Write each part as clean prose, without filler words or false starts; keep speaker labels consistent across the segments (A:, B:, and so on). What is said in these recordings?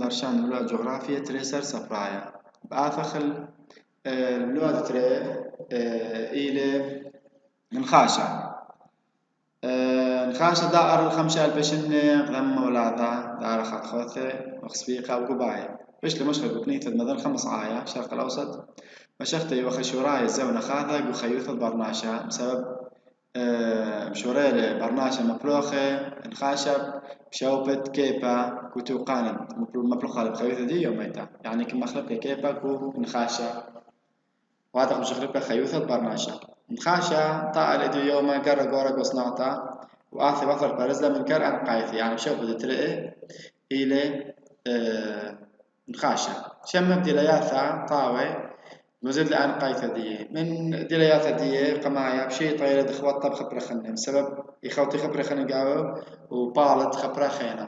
A: هرشان لغة جغرافية تريسر سفرايا بآثخل لغة تري إلى نخاشة نخاشة دائر الخمسة البشن غم ولاذا دائر خط خوثة وخسبيقة وقباية بش لمشغل بكنية المدن 5 آية الشرق الأوسط مشختي وخشوراي الزونة خاذق وخيوث البرناشة بسبب مشوريل برناشة مبلوخة نخاشب بشوبت كيبا كتو قاند مبلوخة بخيوثة دي يوميتا يعني كما خلقي كيبا كو نخاشة وهذا مش خلقي خيوثة برناشة نخاشة طائل إدو يوما قرر قورق وصناطة وآثي بطل برزة من كر عن قايثي يعني شوبت ترقي إلى نخاشة شمم ديلياثا طاوي نزيد الآن قايثة دي من ديلياثة دي قمايا بشي طيلة دخوات طب خبرة خنم سبب يخوتي خبرة خنم قاوة وبالت خبرة خينة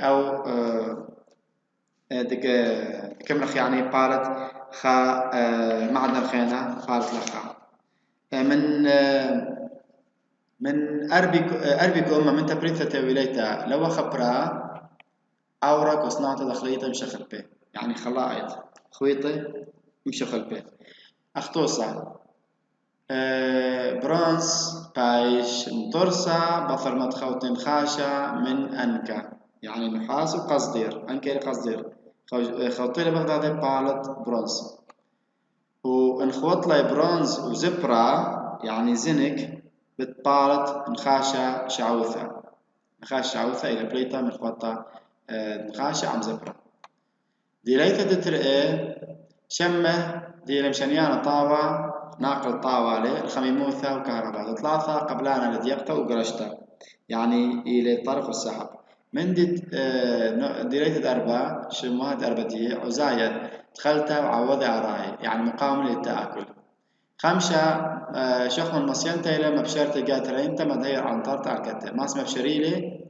A: أو دق كمرخ يعني بالت خا معدن خينة بالت لخا من أربي أمة من تبريثة ويليتا لو خبرة أورق وصناعة دخليته مشخل به يعني خلائط خويطة مشخل به أخطوصة برونز بايش مطرسة بفر متخوتين خاشة من أنكا يعني نحاس وقصدير أنكا قصدير خوطيلة بغداد بالت برونز وانخوط لي برونز وزبرة يعني زنك بتبالت نخاشة شعوثة نخاشة شعوثة إلى بليتا من خوطة نخاشة عم زبرة ديليتا تترقى شمه ديل مشانيانا طاوة ناقل طاوة لي الخميموثة وكهرباء ثلاثة قبلانا لديقته وقرشته يعني إلى الطرف والسحب من ديليتا أربعة شموهات أربعة دي عزايد دخلتها وعوضها عراي يعني مقاوم للتآكل 5 شخم المصيانتا إلى مبشرة قاترين تم داير عن طرط عكته ماس مبشريلي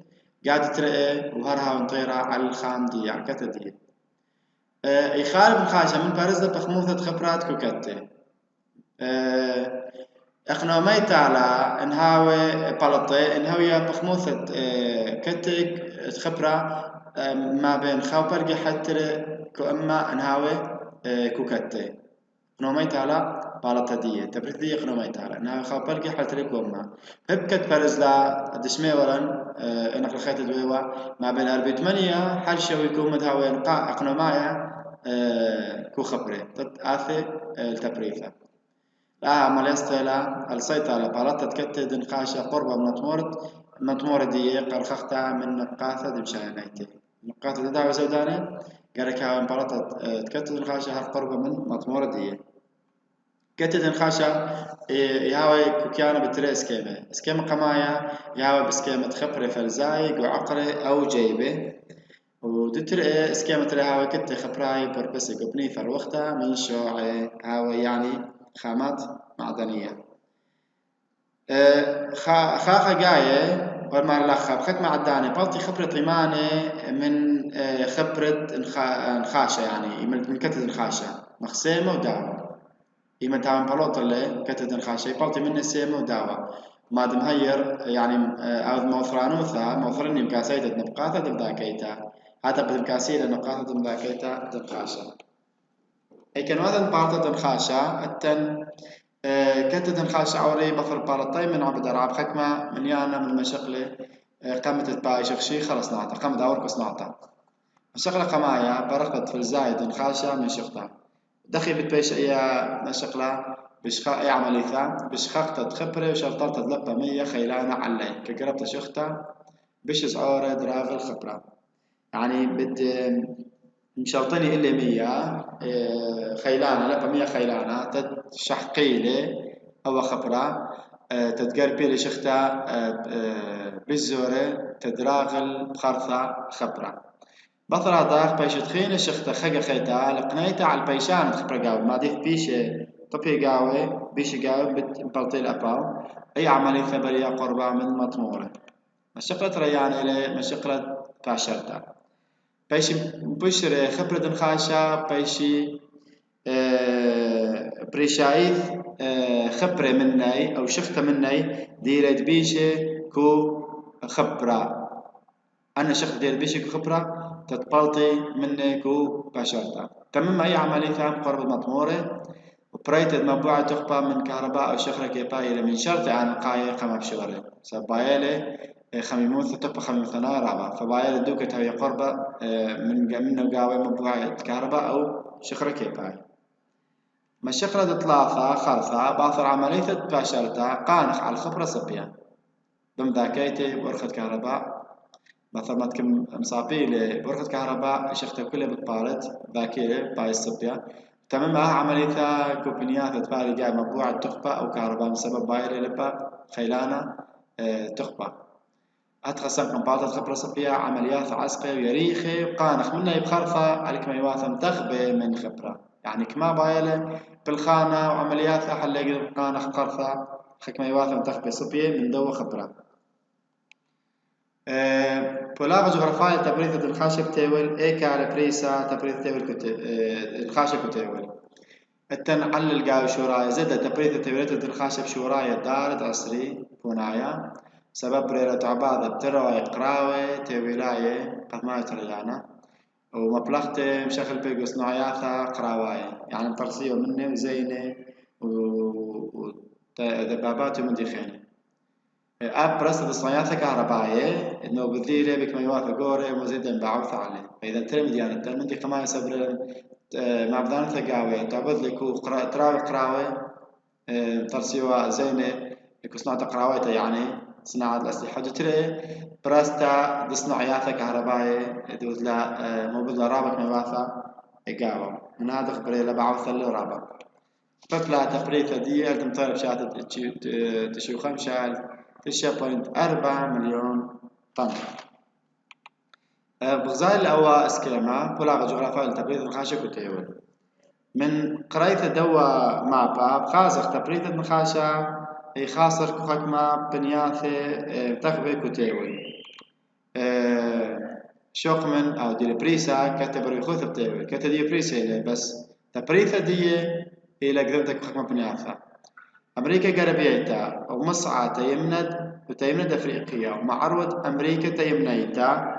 A: قاعد ترقى وهرها ونطيرها على الخام دي عكته دي يخالف الخاشة من بارزة بخموثة خبرات كوكتة اقنوميت على انهاوي بلطي انهاوية بخموثة كتك خبرة ما بين خاوبرقي حتى كأما انهاوي كوكتة اقنوميت على بلطدية تبريدية اقنوميت على انهاوي خاوبرقي حتى كأما هبكت بارزلا دشمي ورن انك الخيط الدويوة ما بين 4 حرشة ويكون مدهاوي اقنومايا كو خبرة تتآثي التبريثة لا ماليستيلا السيطرة بالات تكتد نقاشة قربة من مطمورة دي قرخختها من نقاثة دمشانيتي نقاثة دي دعوة زوداني قركها من بالات تكتد نقاشة قربة من مطمورة دي كتد نقاشة يهاوي كوكيانا بتري اسكيمة قمايا يهاوي بسكيمة خبرة فلزايق وعقرة أو جيبة وتترقى اسكيمة رهاوي كتة خبراي بربسي قبني فروختها من شوعي هاوي يعني خامات معدنية خاخة جاية ورمار لخا بخك معداني بالتي خبرة إيماني من خبرة نخاشة يعني من كتة نخاشة مخسيمة وداوة إيمن تاون بلوط اللي كتة نخاشة بالتي من سيمة وداوة ما دمهير يعني أو موثرانوثا موثرني بكاسيتة نبقاتا دمداكيتا هذا بالكاسية نقاطة دمداكيتا دمخاشة أي كان هذا نقاطة دمخاشة التن كتة دمخاشة عوري بفر بالطي من عبد العاب حكمة من يانا من مشغلة قامت تباي شخشي خلص نعطى قامت أورك وصنعطى مشغلة قمايا برقت في الزايد دمخاشة من شخطة دخي بتبيش أي مشغلة بشخاء أي عملية بشخاقة خبرة وشرطة تلبى 100 خيلانة علي كقربت شخطة بش زعورة دراغ الخبرة يعني بد مشرطني إلا 100 خيلانة لبى 100 خيلانة تشحقيلي أو خبرة تتقربي لشخطة بالزورة تدراغل بخرطة خبرة بطرة داخ بيش تخين شخطة خجا خيتا لقنيتا على البيشان خبرة قاوي ما ديف بيشة طبي قاوي بيش قاوي بتبلطي الأباو أي عملية ثبرية قربة من مطمورة مشقلة ريان إلي مشقلة كاشرتا بيش بشر خبرة نخاشة بيشي بريشايث خبرة مني أو شخطة مني ديرت بيشة كو خبرة أنا شخص ديرت بيشة كو خبرة تتبلطي منك وباشرتها. تمم أي عملية ثام قرب المطمورة وبريتد مبوعة تخبى من كهرباء أو شخرة كيبايلة من شرط عن قاية قمة بشغلة سبايلة خميموث تخبى خميموثنا رابع فبايلة دوكة هي قربة من قاوي مبوعة كهرباء أو شخرة كيباي ما الشخرة ثلاثة خرثة باثر عملية باشرتها قانخ على الخبرة صبيان بمذاكيتي بورخة كهرباء مثلا ما تكون مصابي بورخة كهرباء شختها كلها بتبارد ذاكرة باي الصبيان تمام عملية كوبنيات تبالي جاي مبوعة تخبى أو كهرباء بسبب بايرة لبا خيلانة تخبى أتخصم كمباطة خبرة صبية عمليات عسقة ويريخة وقانخ منها بخرفة عليك ما يواثم تخبى من خبرة يعني كما بايلة بالخانة وعمليات حل قانخ قرفة حكما يواثم تخبى صبية من دو خبرة بولاغ جغرافيا تبريد الخاشب تيول إيكا على بريسا تبريد تيول الخاشب تيول التنعلل قاو شورايا زد تبريد تبريد الخاشب شورايا دارد عصري بونايا سبب ريرة عبادة بتروي قراوي تيولاية قد ما يتريانا ومبلغت مشغل بيقو صناعياثا قراواية يعني طرسية مني وزينة ودبابات ومن ديخيني اب برست صناعياثا كهربائية انه بذيلة بك ما يوافق قوري ومزيدا بعوث عليه فاذا ترمي ديانا ترمي دي كمان يصبر مع بدان ثقاوي تعبد لك تراوي قراوي ترسيوا زينة يكو صناعة قراويته يعني صناعة الأسلحة تري براستا صناعياثا كهربائية دوز لا موجود لرابك مواثا إقاوة من هذا خبري لبعوث اللي رابك فبلا تقريثة دي ألتم طالب شاتت تشيو خمشة 9.4 مليون طن بغزال الأوا اسكيما بولاغ جغرافيا لتبريد الخاشة كتيول من قرية دوا مابا بخازق تبريد الخاشة خاصر كحكمة بنياثة تغبي كتيول شوقمن أو دي بريسا كتبر يخوث بتيول كتدي بريسا بس تبريثة دي إلى قدرتك حكمة بنياثة أمريكا قربيتا ومصعى تيمند وتيمند أفريقيا ومعروض أمريكا تيمنيتا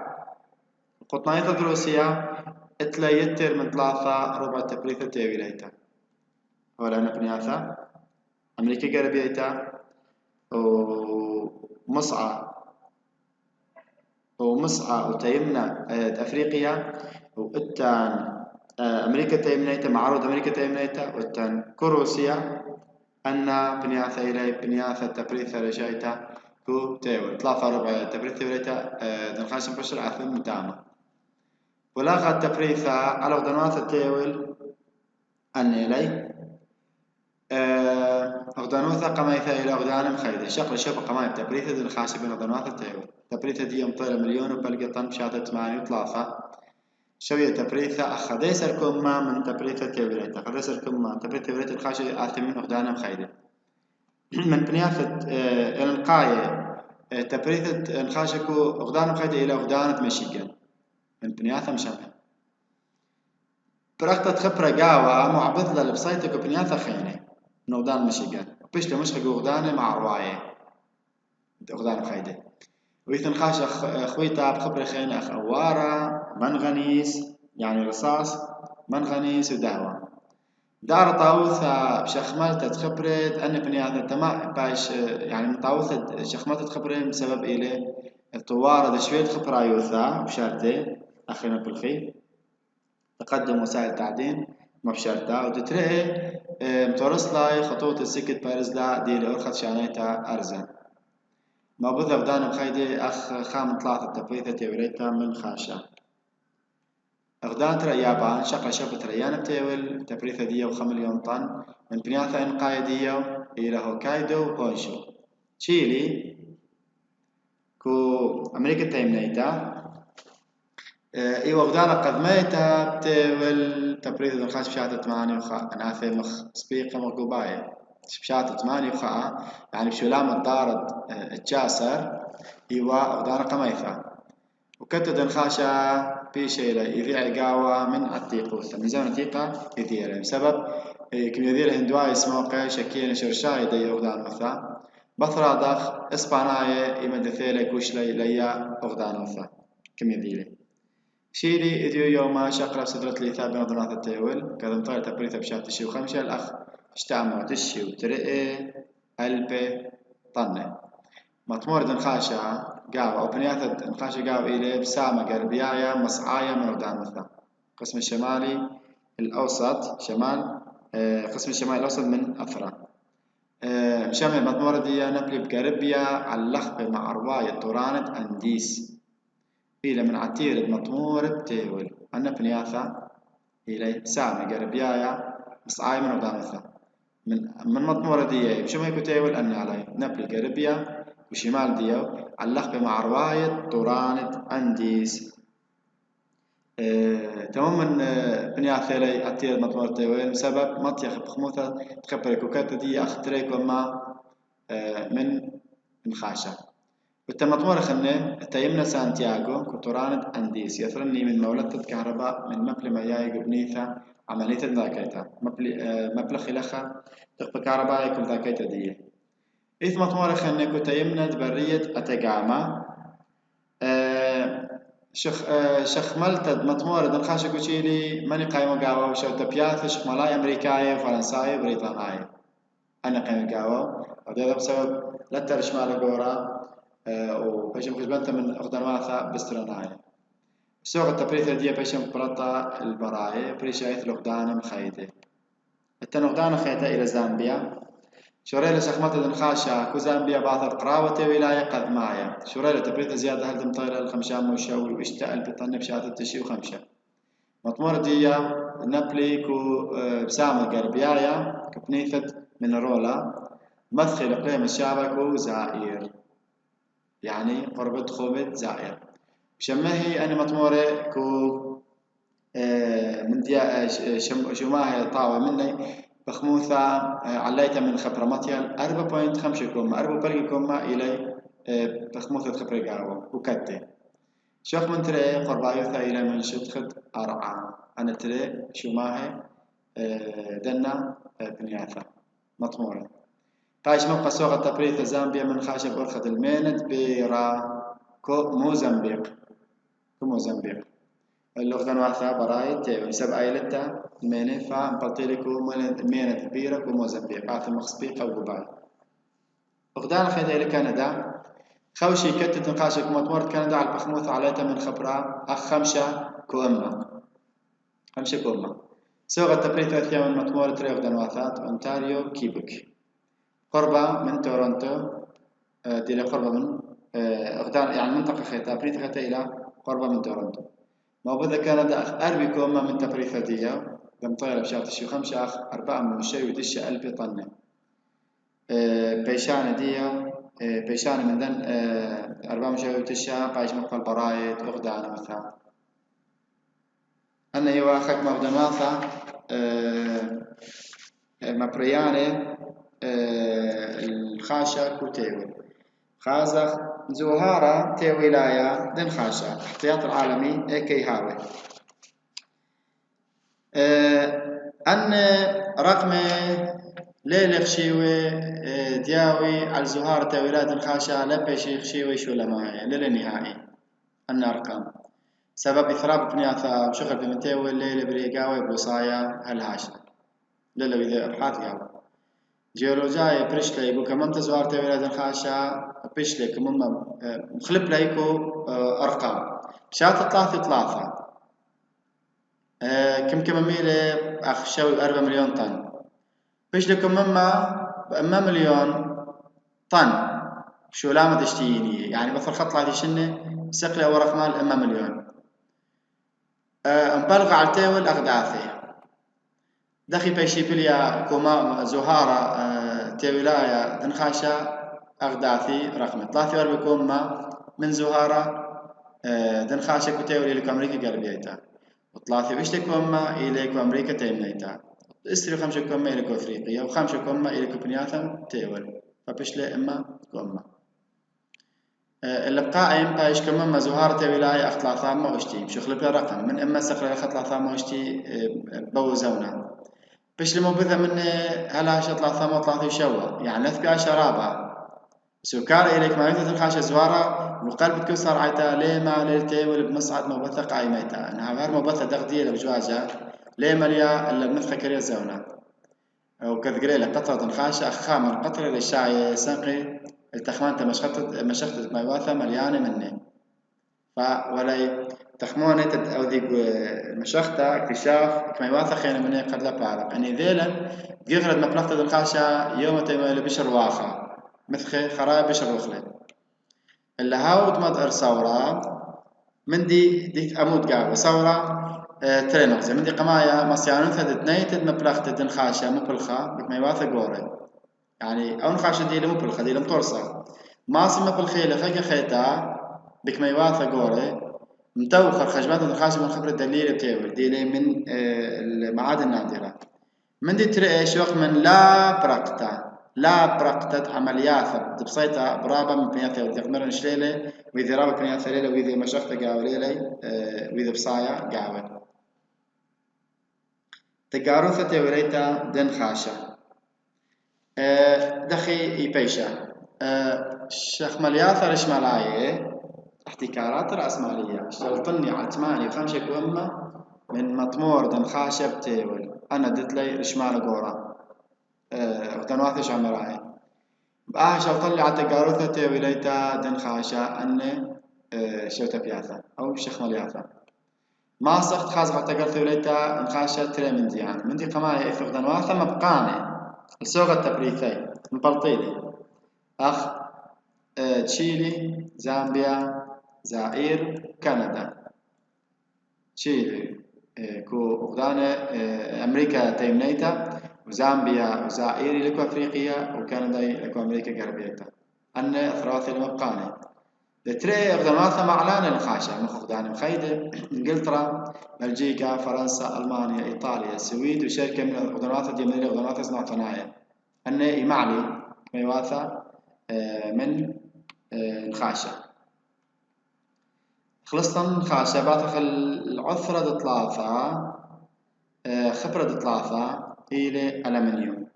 A: قطنية روسيا اتلا يتر من ثلاثة ربع تبريثة تيويليتا ولا نبنياثا أمريكا قربيتا ومصعى وتيمنا أفريقيا وإتان أمريكا تيمنيتا معروض أمريكا تيمنيتا وإتان كروسيا أن بنياثا إلي بنياثا تبريثة رجايتا كو تيول ثلاثة ربع تبريثة تيويليتا دنخاشن بشر عثم مدامة ولاغا التبريثة على غدنوات التيول أن إلي غدنوثا قميثا إلى غدان مخيدة شقل شوف قماية تبريثة دنخاشن بين غدنوات التيول تبريثة دي يمطير مليون وبلقى طن بشاتة 8 شوية تبريثة أخديسر كما من تبريثة تيوليتا أخديسر كما تبريثة تيوليتا الخاشن آثمين غدان مخيدة من بنياثة القاية تبريثة الخاشكو غدان مخيدة إلى غدانة ميشيغان من بنياثة مشامل برختة خبرة قاوة معبثة لبسيطة بنياثة خينة من غدان ميشيغان بيش لمشخق غدانة مع رواية غدان مخيدة ويثن خاش خويتا بخبرة خينة أخوارة منغنيس يعني رصاص منغنيس ودهوة دار طاووثة بشخمالتة تخبرت أن بنياثة تما باش يعني مطاووثة شخمالتة تخبرت بسبب إليه الطوارة دشوية خبرة يوثا بشارتي أخينا بالخي تقدم وسائل التعدين مبشرتها وتترقي متورسلا خطوط السكت بارزلا دي لأرخص شانيتا أرزان ما بذل غدان بخيدي أخ خام 3 تبريثة تيوريتا من خاشة غدان ترى يابان شقل شبة ريان بتيول تبريثة دي 5 مليون طن من بنياثة إنقاية دي إلى هوكايدو وهونشو تشيلي كو أمريكا تيمنيتا إيوه غدانا قدميتا بتيول تبريد الخاش بشاتة 8 وخاء أنا في مخ سبيقة مقوباية بشاتة 8 وخاء يعني بشولام الدارد الجاسر إيوه غدانا قميثا وكتد الخاشة بيشيلة يذيع قاوة من عتيقوثا ميزان عتيقة يذيع بسبب كم يذيع هندواي سموقة شكين شرشاي دي غدان وثا بثرا داخ اسبانايا إما دثيلة كوشلي ليا غدان وثا كم يذيع شيلي إديو يوما شقرب سدرت لي ثابنا ضناث التيول كذا طاير بريتا بشات تشي وخمسة الأخ اشتعموا تشي وترقي ألبي طنة مطمور دنخاشة قاو أو بنيات دنخاشة قاو إلي بسامة قربيايا مصعايا من قدامثا القسم الشمالي الأوسط شمال قسم الشمالي الأوسط من أثرا مشامل مطمور دي نبلي بقربيا على اللخبة مع رواية طورانة أنديس إلى من عتير مطمور تيول أنا بنياثا إلي سامة قربيايا مصعايا من قدامثا من مطمورة دي شو ما يكون تيول أن علي نبلي قربيا وشمال ديو علق مع رواية طورانة أنديس تماما بنيا لي أتير مطمورة تيول سبب مطيخ بخموثة تخبر كوكاتة دي أختريك وما من خاشة والتمطمورة خلنا تيمنا سانتياغو كطورانة أنديس يثرني من مولدة كهرباء من مبلي مياي قبنيثة عملية ذاكيتا مبلغ خلخة تخبر كهرباء يكون ذاكيتا دي إذ مطمورة خلنا كنت يمند برية أتقاما شخملت مطمورة دنخاشة كوشيلي ماني قايمة قاوة وشو تبياث شخملاي أمريكاية فرنساية بريطانية أنا قايمة قاوة وده بسبب لا ترش مال قورا وبيشم خزبنت من أقدماثا بستراناية سوق التبريث دي بيشم برطة البراية بريشايث لقدانا مخيدة التنقدانا خيطة إلى زامبيا شوريلا شخمطة دنخاشة كو زامبيا باثر قراوة ولاية قد معايا شوريلا تبريث زيادة هل دمطيرة الخمشام وشوي واشتأل بطن بشات التشي وخمشة مطمورة دي نبلي كو بسامة قربيايا كبنيثة من رولا مدخل إقليم الشابكو زائر يعني قربة خوبة زائر شمهي أنا مطمورة كو من ديا شماهي طاوة مني بخموثة عليتها من خبرة مطيال 4.5 كوما 4 كوما إلى بخموثة خبرة قاوة وكتة شوخ من تري قربايوثا إلى من شدخد أرعى أنا تري شماهي دنا بنياثا مطمورة قايش مبقى سوق التبريث زامبيا من خاشب أرخد الميند بيرا موزمبيق موزمبيق اللغة واثا براي تيوي سب ايلتا ميني فا مبطيلكو مينة كبيرة وموزمبيق عاث مخصبيق أو باي أغدان خيدا إلى كندا خوشي كتت نقاشك مطمورة كندا على البخموث عليتا من خبرة أخ خمشة كوما سوق التبريث أثيا من مطمورة تري أغدان واثات أونتاريو كيبك قربة من تورنتو دي قربة من أغدان يعني منطقة خيتا بريث خيتا إلى قربة من تورنتو موجودة كندا أخ أربي كوما من تبريثة ديا دمطيرة بشارة الشي خمسة أخ 4 من الشي ودشة 1000 طنة بيشانة ديا بيشانة من دن 4 من الشي ودشة قايش مقبل برايد أغدان مثلا أنا يواخك مغدان واثا مبريانة الخاشة كوتيوي خازخ زوهارة تي ولاية دن خاشة احتياط العالمي اكي هاوي أن رقم ليلة خشيوي دياوي على زهارة تي ولاية دن خاشة لبشي خشيوي شو لماهي للنهائي أن أرقام سبب إثراب بنياثا وشغل بمتيوي الليلة بريقاوي بوصايا هالهاشة ليلة بذي أبحاث قاوي جيولوجيا بريشلي بو كمان تزوار تولاد الخاشة بريشلي كمان مخلب ليكو أرقام شات 3 كم ميلة أخ شوي 4 مليون طن بريشلي كمان ما مليون طن شو لامة تشتيني يعني مثل خط 30 شنة سقلي أو رقمال أما مليون مبالغة على التاول أغداثي دخي بيشي بليا كوما زهارة تيولايا دنخاشا أغداثي رقم 43 كوما من زهارة دنخاشا كتيولي لكو أمريكا قلبيتا وطلاتي وشتي كوما إليكو أمريكا تيمنيتا إسري 5 كوما إليكو أفريقيا و5 كوما إليكو بنياثم تيول فبشلي إما كوما اللقاء بايش كمان زهارة ولاية أخت لاثامة وشتي مشوخ لبلا رقم من إما سقر أخت لاثامة وشتي بوزونا بش لما بذا من هلا شط لاثامة وطلاثي شوا يعني نثبي شرابة سكر إليك ما يثبت الخاشة زوارة وقلب كسر عيتا ليما ليلتي والبمصعد موبثة قايميتا انها غير موبثة دغدية لبجواجة ليما ليا الا بمثخة كريا زونا وكذقريلة قطرة خاشة أخامر قطرة للشاي سنقي التخمانة مشخطة ميواثة مليانة مني ولاي تخمونة أو ذي مشخطة اكتشاف ميواثة خينا مني قد لا بارق أني ذيلا جغرد مبلغة الخاشة يوم تيميل بشر واخا مثل خراب بشر وخلي اللي هاود مدر ثورة من دي أمود قاوة ثورة ترينوزي من دي قمايا مصيانون ثدت نيتد مبلغة الخاشة مبلخة بك ميواثة قوري يعني أو نخاشة دي مبلخة دي مطورصة ماصي مبلخي لخيك خيتا بك ميواثة قوري متوخر خجمات الخاشة من خبرة الدليل بتاوي دي لي من المعادن النادرة من دي تريش وقت من لا برقتة عمليات بسيطة برابة من بنياثة وتقمر نشليلة وإذا رابة بنياثة ليلة وإذا مشخطة قاوة ليلة وإذا بصايا قاوة تقاروثة توريتا دن خاشة دخي يبيشا شخملياثة رشمالاية احتكارات رأسمالية شلطني عتماني خمشة كومة من مطمور دن خاشة بتاول أنا دتلي رشمال قورا وتنواثش عمراي بقى شلطني عتقاروثة توريتا دن خاشة أني شوتا بياثة أو شخملياثة ما صخت خاص بعتقد ثوليتا نخاشة تري من ديان من دي قماية إفق دنواثة مبقاني السوغة التبريثي مبلطيلي أخ تشيلي زامبيا زائر كندا تشيلي كو أقدانة أمريكا تيمنيتا وزامبيا وزائر لكو أفريقيا وكندا لكو أمريكا غربيتا أن أثراثي المبقاني تري أقدانواثة معلانة الخاشة مخدان مخيدة إنجلترا بلجيكا فرنسا ألمانيا إيطاليا السويد وشركة من الأقدانواثة دي من الأقدانواثة صناعة صناعية أن يمعلي ميواثة من الخاشة خلصنا الخاشة بعتخ العثرة دطلاثة خبرة دطلاثة إلى ألمنيوم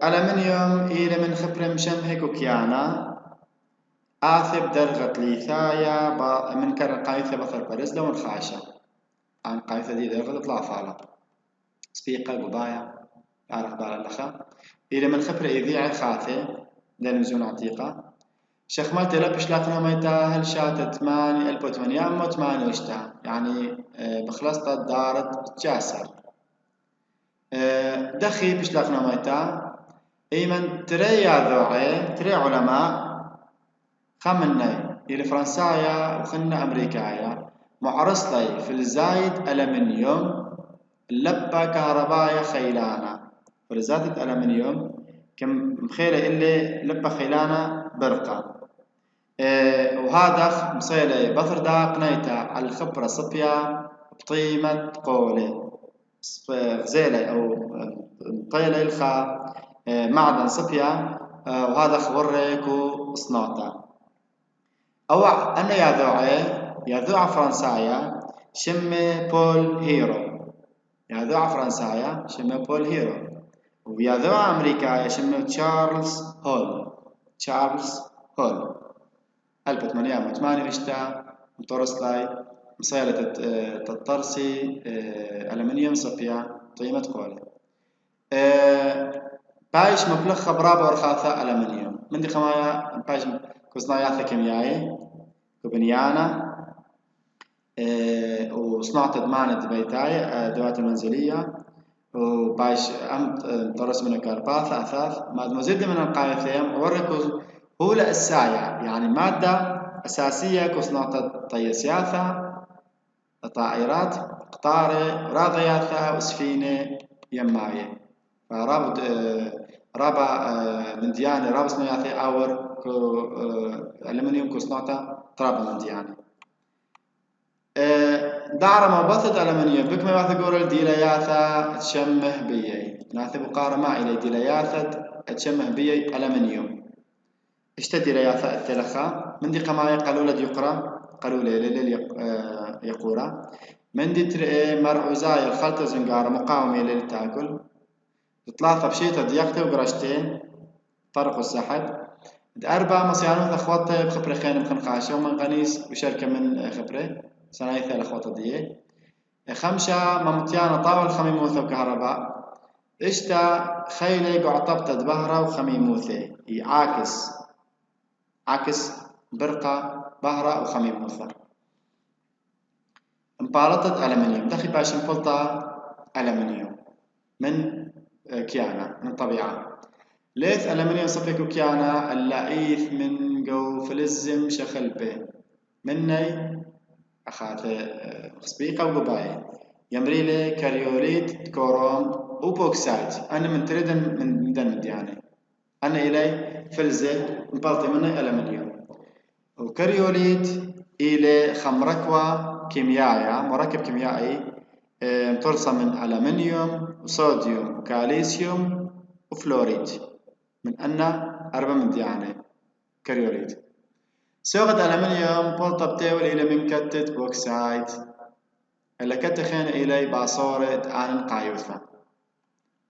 A: ألمنيوم إلى من خبرة مشمهك وكيانا آثب درغة ليثايا من كان قايثة بثر برزلة والخاشة عن قايثة دي درغة دطلاثة سبيقة قضايا عارف بالالخا إلى من خبرة إذيع خاثة لنزون عتيقة شخمات لبش لقنا ميتا هل شاتت 1808 وشتا يعني بخلصت دارت جاسر دخي بش لقنا ميتا ايمن تري ذوعي تري علماء خمني إلى فرنسايا وخنا أمريكايا معرص لي في الزايد ألمنيوم اللبة كهربايا خيلانا فلزات الألمنيوم كم مخيلة اللي لبة خيلانا برقة وهذا مصيلة بثر دا قنيتا على الخبرة صبيا بطيمة قولي غزيلة أو طيلة الخا معدن صبيا وهذا خوريك وصناطة أو أنا يا ذوع فرنسايا شمي بول هيرو يا ذوع فرنسايا شمي بول هيرو ويا ذوع أمريكا شمي تشارلز هول 1808 رشتا متورسلاي مصيلة تطرسي ألمنيوم صبيا طيمة قولي بايش مبلغ برابة ورخاثة ألمنيوم من دي خمايا بايش كصناعيات كيميائية كبنيانة وصناعة دمانة بيتاي أدوات المنزلية وبايش متورس من الكرباث أثاث مزيد من القايثين وركز هو السايع يعني مادة أساسية كصناعة طيسياثة طائرات قطارة راضياثة وسفينة يماية رابع من ديانة رابع صناعية أور ألمنيوم كصناعة طرابة من ديانة دعرة مبثة ألمنيوم بك ما يعتقول ديلياثة تشمه بيي ناثب قارما إلى ديلياثة تشمه بيي ألمنيوم اشتدي لياثة التلخة من دي قماية قلولة يقرأ قلولة لليل يقورا من دي ترئي مرعوزايا الخلطة زنقارة مقاومة للتاكل ثلاثة بشيطة ديقتة وقرشتين طرق السحب أربعة مصيانوث أخوات بخبرة خين مخنقاشة ومنغنيس وشركة من خبرة صنايثة الأخوات دي. خمسة ممتيانة طاول خميموثة وكهرباء. إشتا خيلي قعطبت بهرة وخميموثة عاكس برقة بهرة وخميموثة. مبالطة ألمنيوم دخي باش مبلطة ألمنيوم من كيانا من طبيعة. ليث ألمنيوم صفيكو كيانا اللائيث من جو فلزم شخلبه مني أخاث خسبيقة وقباية يمريلي كاريوليت كوروم وبوكسايت أنا من تريدن من دن يعني أنا إلي فلزة مبالطي مني ألمنيوم. وكاريوليت إلي خمركوة كيميائية مركب كيميائي مترصة من ألمنيوم وصوديوم وكالسيوم وفلوريد من أن أربع من يعني كاريوليت. سوغة ألمنيوم بولطة بتاول إلى من كتة بوكسايت اللي كتخين إلي باصورة عن قايوثة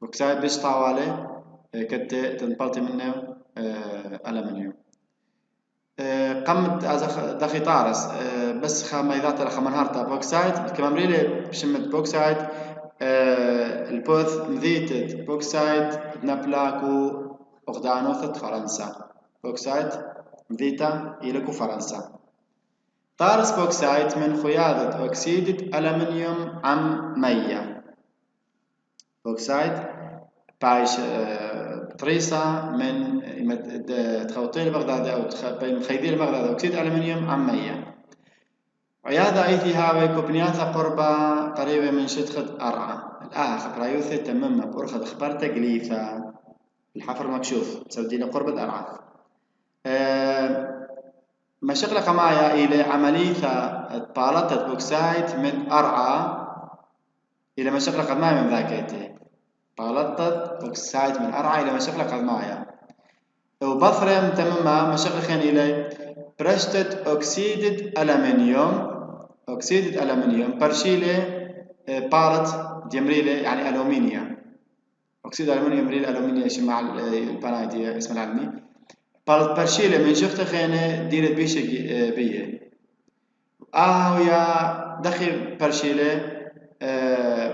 A: بوكسايت بيش طوالي كتة تنبلطي منه ألمنيوم. قمت دخي طارس بس خميذات خمنهارتا بوكسايت كمامريلي بشمت بوكسايت البوث مذيتت بوكسايت نبلاكو أغدانوثة فرنسا بوكسايت مذيتا إلكو فرنسا. طارس بوكسايت من خياطة أكسيد ألمنيوم عم مية بوكسايت بايش طريسة من تخوطيل بغداد أو مخيديل بغداد أكسيد ألمنيوم عم مية. وياذا أيثي هاوي كوبنياثا قربة قريبة من شدخة أرعى خبرايوثي تمما بأرخد خبرتا قليثا الحفر مكشوف سودينا قربة أرعى. مشغلة قمايا إلى عملية طالت بوكسايت من أرعى إلى مشغلة قمايا من ذاكيته طالت بوكسايت من أرعى إلى مشغلة قمايا وبثرة متممة مشغلة خين إلى برشتة أكسيد ألمنيوم برشيلة بارت ديمريلة يعني ألومنيا أكسيد ألمنيوم ريل ألومنيا شمع البنايدية اسم العلمي برشيلة من شفت خينة ديرت بيشة بيه ويا دخل برشيلة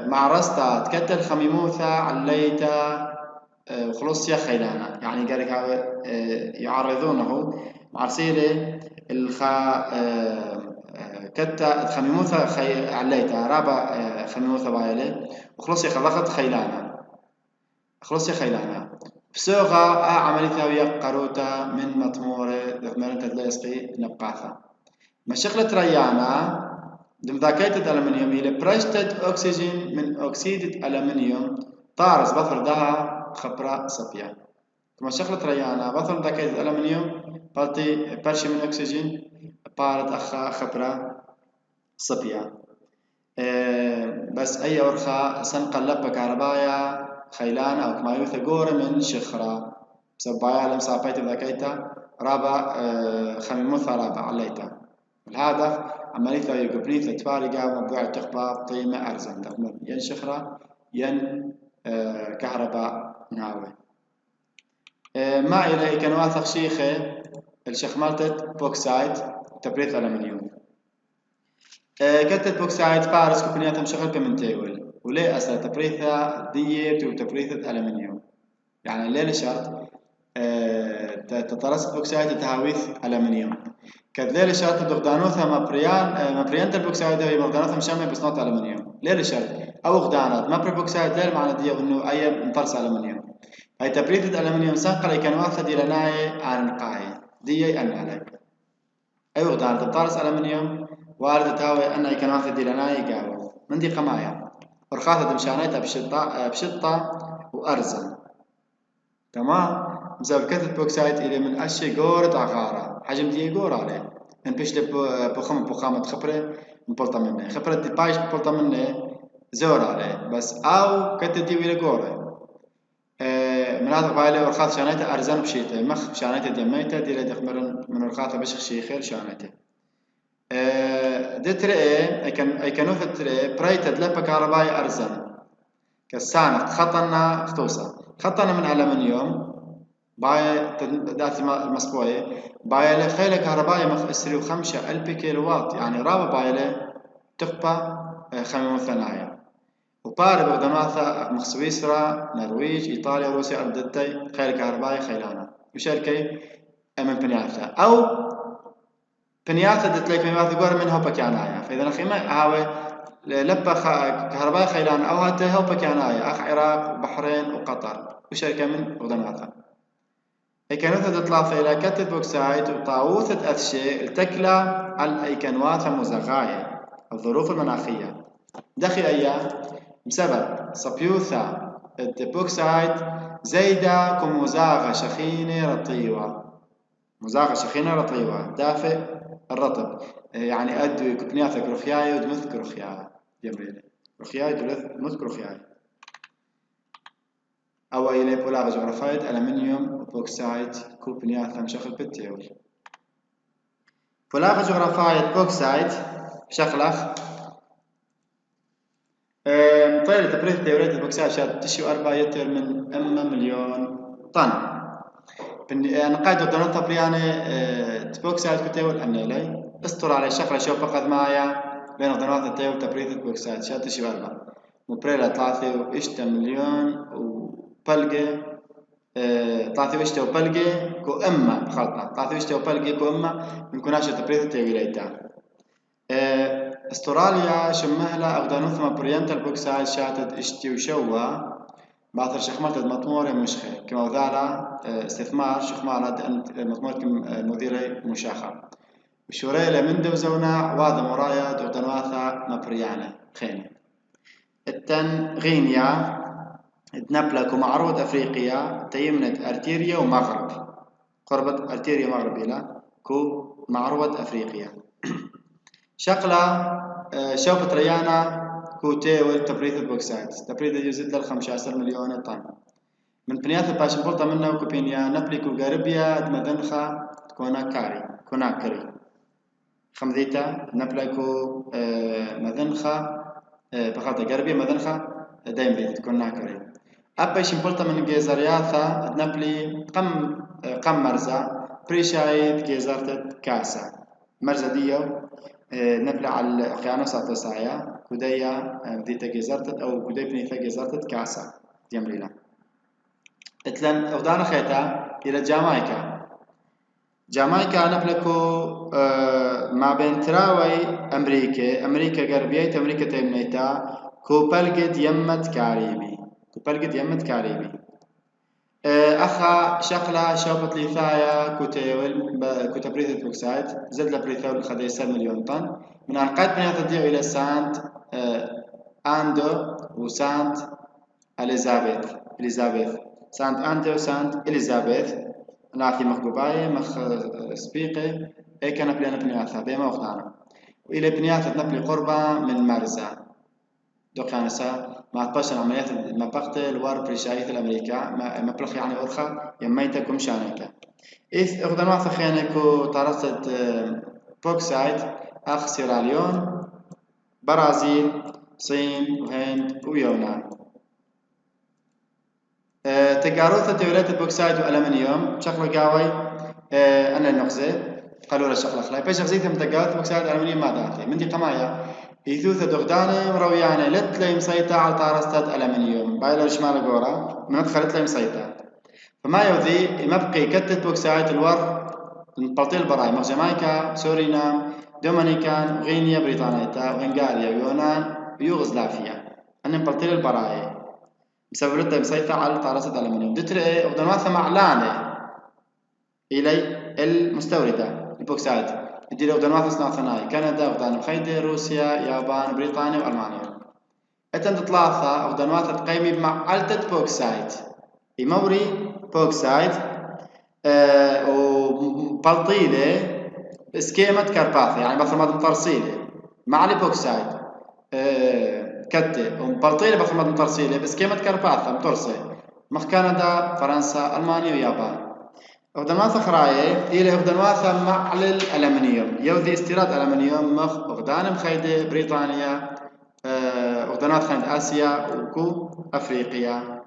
A: مع رستا تكتل خميموثة عليتا وخلص يا خيلانا يعني قالك يعرضونه مع رسيلة كتا خميموثة عليتا رابع خميموثة بايلة وخلص يا خلقت خيلانا بسوغا عملية ويا قروتا من مطمورة ذكمرن تتلاقي نبقاثا مشغلة ريانا دم ذاكيتة ألمنيوم إلى برشتة أكسجين من أكسيد ألمنيوم طارس بثر دها خبرة صبية. مشغلة ريانا بثر ذاكيتة ألمنيوم بلتي برشة من أكسجين بارت أخا خبرة صبية. بس أي أرخا سنقلب كهربايا خيلان أو كمايوثة قورة من شخرة بسبايا لم صابيت ذاكيتا رابع خميموثة رابع عليتا. الهدف عملية يقبنيث تفارقة ومبوع تخبى طيمة أرزن دخمر ين شخرة ين كهرباء ناوي. ما إلي كان واثق شيخة الشخمالتة بوكسايت تبريث ألمنيوم. كتت بوكسايت بارس كوبنياتهم شغل كمن تيول وليه أصلا تبريثها ديت وتبريثة ألمنيوم يعني ليه شرط تطرس بوكسايت تهاويث ألمنيوم كذلك شرط دغدانوثها مبريان البوكسايت هي مغدانوثها مشامة بصناعة ألمنيوم ليه شرط أو غدانات مبري بوكسايت ليه معنى دي إنه أي مطرس ألمنيوم هي تبريثة ألمنيوم سنقل كان واحد إلى ناي عن قاي دي أن عليك أي غدانات تطرس ألمنيوم وارد تهاوي أن كان واحد إلى ناي قاوي من دي قمايا ورخاثة مشانيتها بشطة وأرزن تمام مزابكتة بوكسايت إلى من أشي قورة عقارة حجم دي قورة عليه إن بيش بخامة خبرة مبلطة منه خبرة دي بايش مبلطة منه زور عليه بس أو كتة دي ويلا قورة مناطق بايلة ورخاث شانيتها أرزان بشيته مخ شانيتها ديميتها دي لدخمرن من ورخاثة بشخ شيخير شانيتها دي ترئي أي كانوثة ترئي برايتة دلبة كهربائي أرزان كالسانق خطنا خطوصة خطنا من ألمنيوم باي دات المصبوعة بايلة خيلة كهربائية مخسري 5000 كيلو واط يعني رابع بايلة تقبى خميمة مثناية وباري بغدناثا مخ سويسرا نرويج إيطاليا روسيا أردتي خيلة كهربائية خيلانا وشاركي من بنياثا أو بنياثا دتلي بنياثا قوار من هوبا كيانايا فإذا نخيمة هاوي لبا كهربائية خيلان أو هاته هوبا كيانايا أخ عراق وبحرين وقطر وشاركي من بغدناثا إيكانوثة تطلع إلى كتة بوكسايت وطاووثة أثشي التكلة على الإيكانواثة مزغاية الظروف المناخية دخي أيام بسبب صبيوثة البوكسايت زيدا كمزاغة شخينة رطيوة مزاغة شخينة رطيوة دافئ الرطب يعني أدوي كبنياثة كروخياي ودمث كروخياي جميل كروخياي دمث كروخياي أو إلى بولاغ جغرافايد ألمنيوم بوكسايت كوبنياثا مشخل بالتيول بولاغ جغرافايد بوكسايت شخلخ طيلة تبريد تيوريت البوكسايت شاد تشيو 4 يتر من مليون طن أنا قاعد ودنا طبرياني بوكسايت كتيول أنيلي استر على شخلة شوف فقط معايا بين ودنات التيول تبريد البوكسايت شاد تشيو 4 مبريلة 3 وإشتا مليون وبلقي 3 وإشتا وبلقي كو إما بخلطة 3 وإشتا وبلقي كو إما من كناش تبريد تيوليتا استراليا شمهلا أو دانوثما بريانتال بوكسايت شاتت إشتي وشوا باثر شخمالت مطمورة مشخة كما وذالا استثمار شخمالة مطمورة مديري مشاخة وشوريلة من دوزونا واذا مرايا دوغدانواثا مبريانة خينة التن غينيا تنبلك ومعروض أفريقيا تيمنت أرتيريا ومغرب قربت أرتيريا مغربي لا كو معروض أفريقيا شقلة شوفت ريانا كوتيول تبريد البوكسايت تبريد يزيد لل 15 مليون طن من بنيات الباشمبورتا منا وكوبينيا نبليكو غاربيا دمدنخا كوناكري خمديتا نبليكو مدنخا بخاطر غاربيا مدنخا دايم بيت كوناكري أبا شمبورتا من جيزارياثا نبلي قم مرزا بريشايد جيزارت كاسا مرزا ديو نبلع على الأقيانوس التسعية كوديا بديتا جيزارتت أو كودي بنيثا جيزارتت كاسا ديمريلا اتلن أودانا خيتا إلى جامايكا نبلكو ما بين تراوي أمريكا غربية أمريكا تيمنيتا كوبلجد يمت كاريبي أخا شقلة شوبت ليثايا كوتبريث بوكسايت زلة بريثول خديسة مليون طن من أنقاط بنية تضيع إلى سانت أندو وسانت إليزابيث سانت أندو وسانت إليزابيث ناثي مخبوباية مخ سبيقي كان بلينا بنياثا بيما وقتانا وإلى بنياثا نبلي قربة من مرزا دوقانسا ما تباشر عمليات مبقتة الوار بريشايث الأمريكا ما بلخ يعني أرخا يميتكم شانيكا إذ أخدنا فخيانكو طارسة بوكسايت أخ سيراليون برازيل صين وهند ويونان تقاروثة تيولات البوكسايت والألمنيوم شغلة قاوي أنا النقزة قالوا له شغلة خلاي بيش غزيتهم تقاروث بوكسايت والألمنيوم ما داتي من دي قمايا يثوث دغداني مروياني لت لي مسيطة على طارستات ألمنيوم بايلر شمال قورا من دخلت لي مسيطة فما يوذي مبقي كتت بوكسايت الور البلطيل براي مخ جامايكا سورينام دومينيكان غينيا بريطانيتا وهنغاريا ويونان ويوغوسلافيا أن بلطيل البراي بسبب لت مسيطة على طارستات ألمنيوم دتري أخدنواثة معلانة إلي المستوردة البوكسايت دي أخدنواثة صناعة كندا أخدان مخيدة روسيا يابان بريطانيا وألمانيا أتن ثلاثة أخدنواثة تقيمي بمعلتة بوكسايت يموري بوكسايت وبلطيلة سكيمة كارباثي يعني بفرمات مطرسيلة معلي بوكسايت كتة وبلطيلة بفرمات مطرسيلة بسكيمة كارباثة مطرسة مخ كندا فرنسا ألمانيا ويابان أخدنواثة خراية إلى أخدنواثة معلل ألمنيوم يوذي استيراد ألمنيوم مخ أخدان مخيدة بريطانيا أخدنواثة خند آسيا وكو أفريقيا